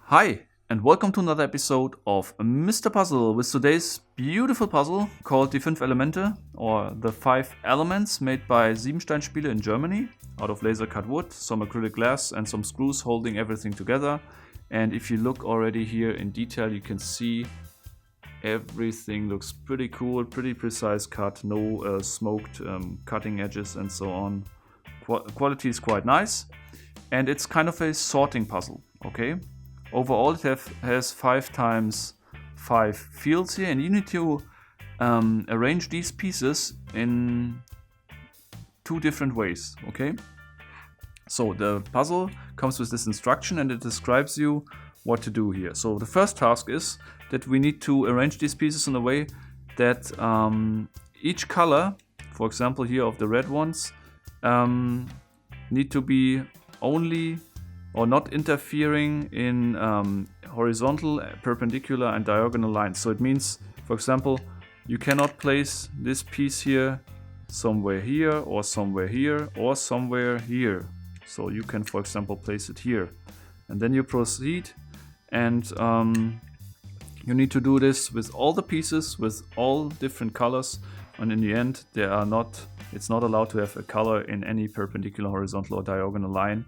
Hi, and welcome to another episode of Mr. Puzzle with today's beautiful puzzle called Die 5 Elemente, or the 5 elements, made by Siebenstein Spiele in Germany out of laser cut wood, some acrylic glass, and some screws holding everything together. And if you look already here in detail, you can see everything looks pretty cool, pretty precise cut, no smoked cutting edges and so on. Quality is quite nice, and it's kind of a sorting puzzle, okay? Overall, it has 5 times 5 fields here, and you need to arrange these pieces in 2 different ways, okay? So the puzzle comes with this instruction and it describes you what to do here. So the first task is that we need to arrange these pieces in a way that each color, for example here of the red ones, need to be only or not interfering in horizontal, perpendicular and diagonal lines. So it means, for example, you cannot place this piece here somewhere here or somewhere here or somewhere here. So you can, for example, place it here. And then you proceed, and you need to do this with all the pieces, with all different colors, and in the end it's not allowed to have a color in any perpendicular, horizontal or diagonal line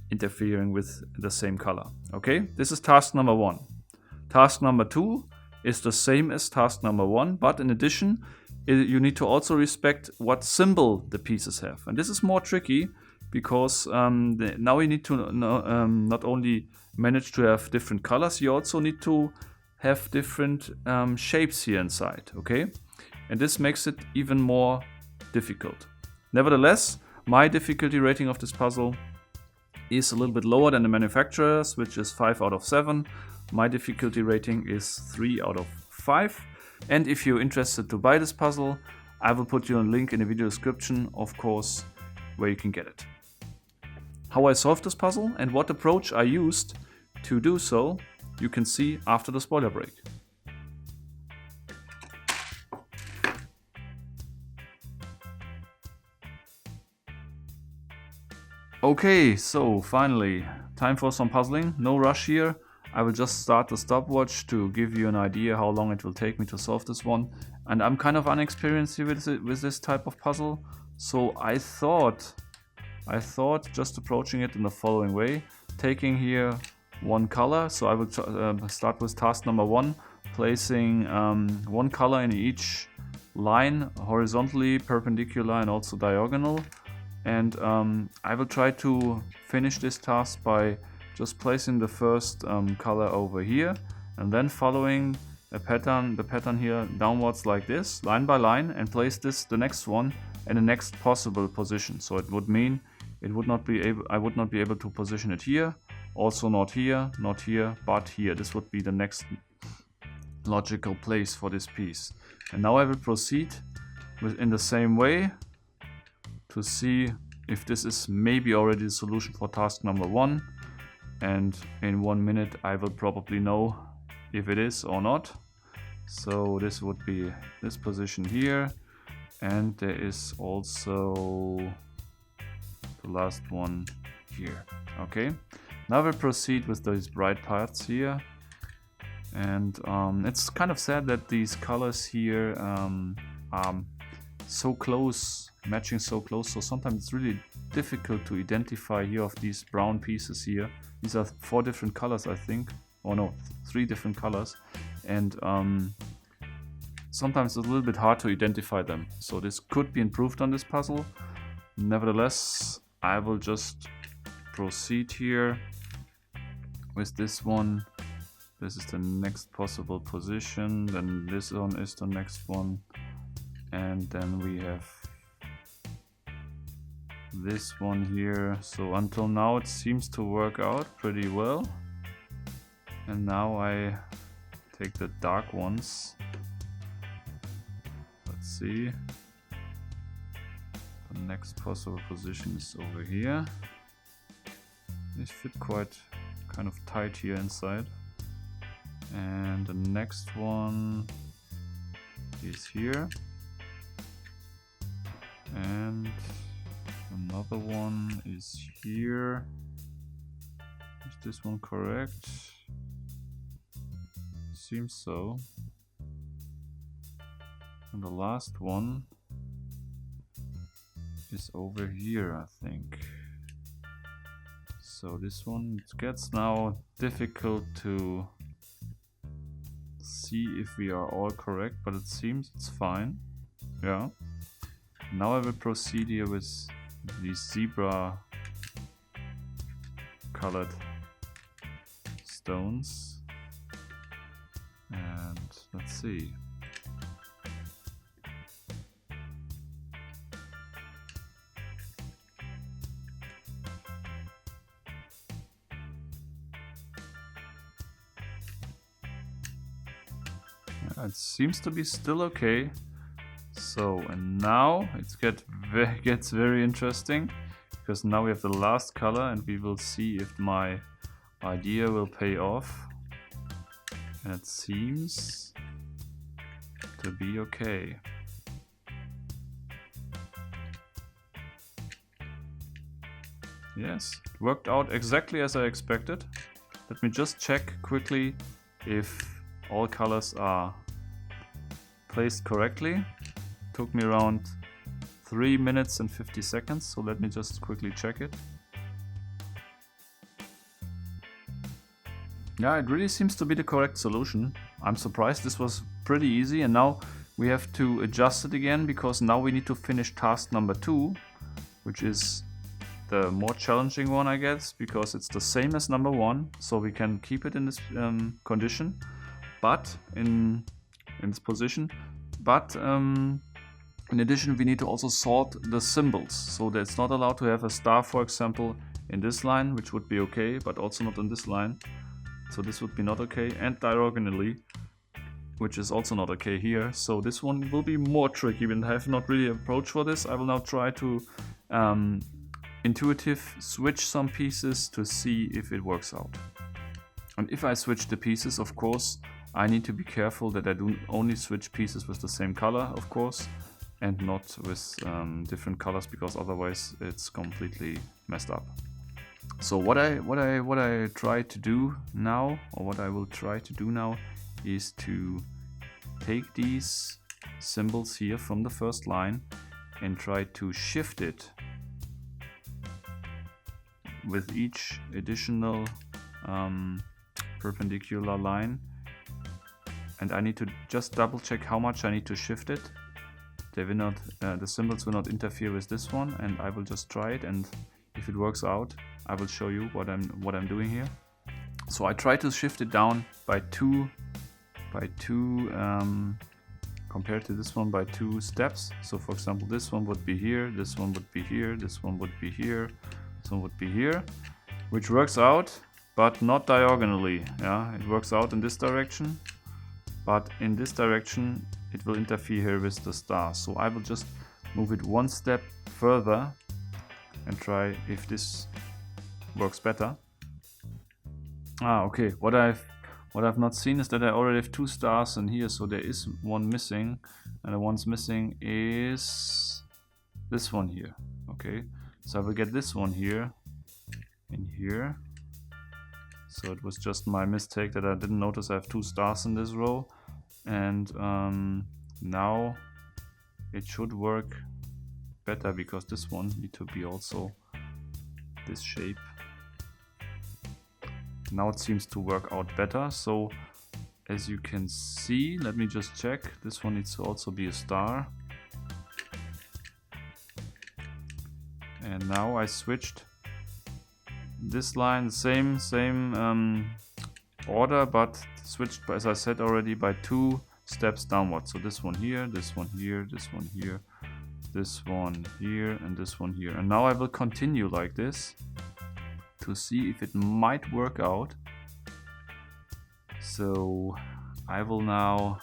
interfering with the same color. Okay, this is task number 1. Task number 2 is the same as task number 1, but in addition you need to also respect what symbol the pieces have. And this is more tricky because now you need to not only manage to have different colors, you also need to have different shapes here inside, okay? And this makes it even more difficult. Nevertheless, my difficulty rating of this puzzle is a little bit lower than the manufacturer's, which is 5 out of 7. My difficulty rating is 3 out of 5. And if you're interested to buy this puzzle, I will put you a link in the video description, of course, where you can get it. How I solved this puzzle and what approach I used to do so, you can see after the spoiler break. Okay, so finally, time for some puzzling. No rush here. I will just start the stopwatch to give you an idea how long it will take me to solve this one. And I'm kind of unexperienced here with this type of puzzle. So I thought just approaching it in the following way. Taking here one color. So I will start with task number 1. Placing one color in each line, horizontally, perpendicular and also diagonal. And I will try to finish this task by just placing the first color over here and then following the pattern here downwards like this, line by line, and place the next one in the next possible position. So it would mean I would not be able to position it here, also not here, but here. This would be the next logical place for this piece. And now I will proceed in the same way to see if this is maybe already the solution for task number 1, and in 1 minute I will probably know if it is or not. So this would be this position here, and there is also the last one here. Okay, now we'll proceed with those bright parts here, and it's kind of sad that these colors here are so close, matching so close, so sometimes it's really difficult to identify here of these brown pieces here. These are 4 different colors, I think, or no, 3 different colors, and sometimes it's a little bit hard to identify them. So this could be improved on this puzzle. Nevertheless, I will just proceed here with this one. This is the next possible position, then this one is the next one. And then we have this one here. So until now it seems to work out pretty well. And now I take the dark ones. Let's see. The next possible position is over here. They fit quite kind of tight here inside. And the next one is here. And another one is here. Is this one correct? Seems so. And the last one is over here, I think. So this one, it gets now difficult to see if we are all correct, but it seems it's fine. Yeah. Now I will proceed here with these zebra colored stones. And let's see. It seems to be still okay. So, and now it gets very interesting, because now we have the last color and we will see if my idea will pay off. And it seems to be okay. Yes, it worked out exactly as I expected. Let me just check quickly if all colors are placed correctly. Took me around 3 minutes and 50 seconds, so let me just quickly check it. Yeah, it really seems to be the correct solution. I'm surprised, this was pretty easy, and now we have to adjust it again, because now we need to finish task number 2, which is the more challenging one, I guess, because it's the same as number 1, so we can keep it in this condition, but in this position. But in addition, we need to also sort the symbols, so that it's not allowed to have a star, for example, in this line, which would be okay, but also not in this line. So this would be not okay, and diagonally, which is also not okay here. So this one will be more tricky, and I have not really approached for this. I will now try to intuitive switch some pieces to see if it works out. And if I switch the pieces, of course, I need to be careful that I do only switch pieces with the same color, of course, and not with different colors, because otherwise it's completely messed up. So what I try to do now, or what I will try to do now, is to take these symbols here from the first line and try to shift it with each additional perpendicular line. And I need to just double check how much I need to shift it. They will not, the symbols will not interfere with this one, and I will just try it, and if it works out, I will show you what I'm doing here. So I try to shift it down by two compared to this one by 2 steps. So for example, this one would be here, this one would be here, this one would be here, this one would be here, which works out, but not diagonally. Yeah, it works out in this direction, but in this direction it will interfere here with the star. So I will just move it 1 step further and try if this works better. Okay, what I've not seen is that I already have 2 stars in here, so there is one missing, and the one's missing is this one here. Okay, so I will get this one here and here. So it was just my mistake that I didn't notice I have 2 stars in this row, and now it should work better, because this one need to be also this shape. Now it seems to work out better. So as you can see, let me just check, this one needs to also be a star. And now I switched this line, same order, but switched, as I said already, by 2 steps downward. So this one here, this one here, this one here, this one here, and this one here. And now I will continue like this to see if it might work out. So I will now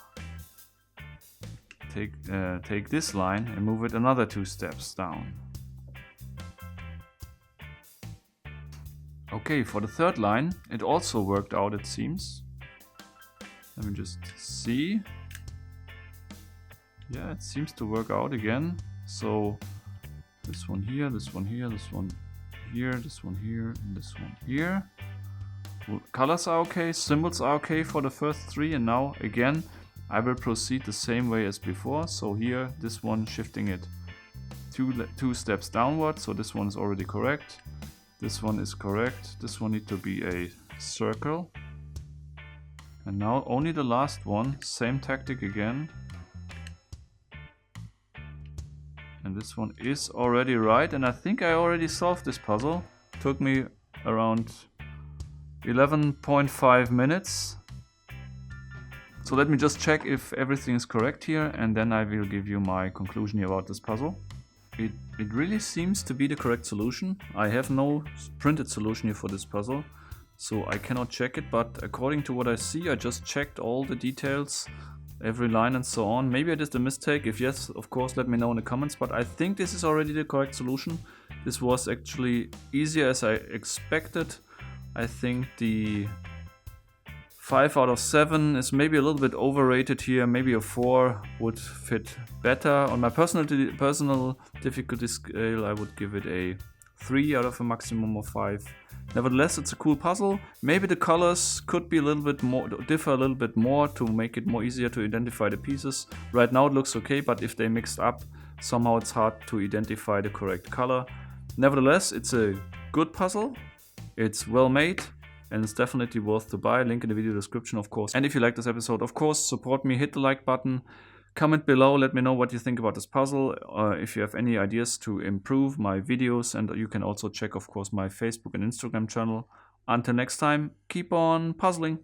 take this line and move it another 2 steps down. Okay, for the third line, it also worked out, it seems. Let me just see. Yeah, it seems to work out again. So this one here, this one here, this one here, this one here, and this one here. Colors are okay, symbols are okay for the first 3, and now again I will proceed the same way as before. So here, this one shifting it two steps downward, so this one is already correct. This one is correct. This one needs to be a circle. And now only the last one, same tactic again. And this one is already right, and I think I already solved this puzzle. Took me around 11.5 minutes. So let me just check if everything is correct here, and then I will give you my conclusion here about this puzzle. It really seems to be the correct solution. I have no printed solution here for this puzzle, so I cannot check it, but according to what I see, I just checked all the details, every line and so on. Maybe I did a mistake. If yes, of course, let me know in the comments, but I think this is already the correct solution. This was actually easier as I expected. I think the 5 out of 7 is maybe a little bit overrated here. Maybe a 4 would fit better. On my personal difficulty scale, I would give it a 3 out of a maximum of 5. Nevertheless, it's a cool puzzle. Maybe the colors could be a little bit more, differ a little bit more to make it more easier to identify the pieces. Right now it looks okay, but if they mixed up, somehow it's hard to identify the correct color. Nevertheless, it's a good puzzle. It's well made. And it's definitely worth to buy. Link in the video description, of course. And if you like this episode, of course, support me, hit the like button. Comment below, let me know what you think about this puzzle. If you have any ideas to improve my videos, and you can also check, of course, my Facebook and Instagram channel. Until next time, keep on puzzling.